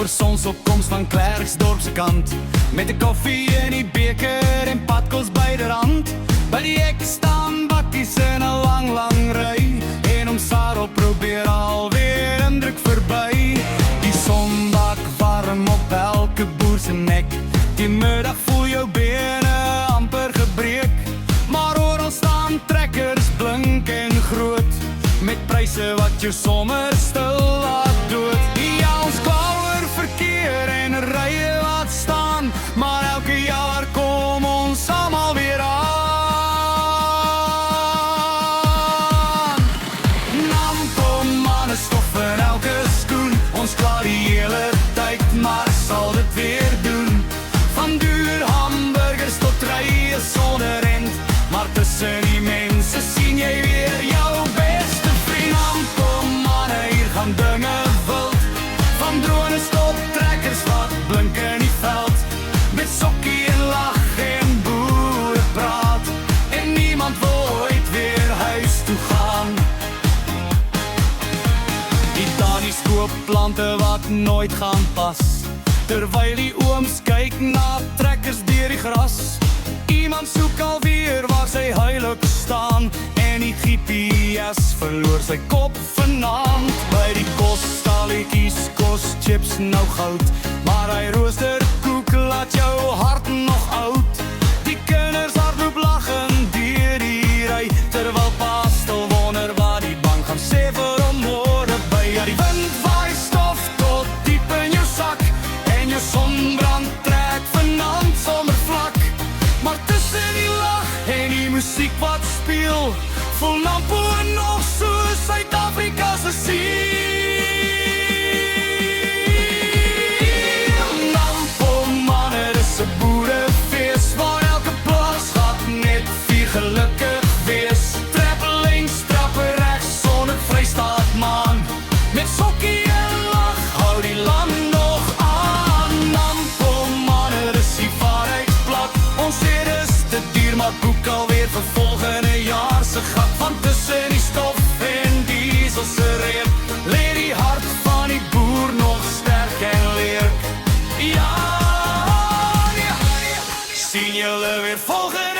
voor zonsopkomst van Klerksdorpse kant. Met de koffie in die beker en padkos bij de rand. Bij die hek staan bakkies in een lang rij. En om Sarel probeer alweer een druk voorbij. Die zon bak warm op elke boer zijn nek. Die middag voel jou benen amper gebreek. Maar hoor ons staan trekkers blink en groot. Met prijzen wat je sommer stil laat dood. Ja, ons klauwer verkeer en rijen laat staan. Maar elke jaar kom ons allemaal weer aan. Nampo mannen stoffen elke schoen. Ons klaar die hele tijd, maar zal het weer doen. Van duur hamburgers tot rijen zonder end. Maar tussen die mensen zie jij weer jouw beste vriend. Nampo mannen, hier gaan dingen wild. Van drones tot trekkers wat blinken in die veld. Met sokkie en lach en boerenpraat. En niemand wil ooit weer huis toe gaan. Die tannies koop planten wat nooit gaan pas. Terwijl die ooms kyk na trekkers deur die gras. Iemand soek alweer waar sy heilig staan. En die GPS verloor sy kop vanaand. By die kostalletjies kos chips nou goud. Maar hy rooster koek laat jou hart nog oud. Die kinders hardloop lachen deur die ry. Terwyl pa stil wonder wat die bank gaan sê vir hom môre by. Ja, die wind waai stof tot diep in jou sak. En jou sonbrand trek vanaand sommer vlak. Maar tussen die lach en die muziek wat speel, voel Nampo nog so Suid-Afrika se siel. Nampo manne, dis 'n boerefees waar elke plaas gaat net vier gelukkig wees. Trap links, trap regs, sonder Vrystaat maan. Met sokkie en lach hou die land nog aan. Nampo manne, dis die waarheidsplat. Ons sê dis te duur, maar boek alweer vir volgende jaar se gat. Van tussen die stof en diesel se reep lê die hart van die boer nog sterk en leer. Ja, sien julle weer volgende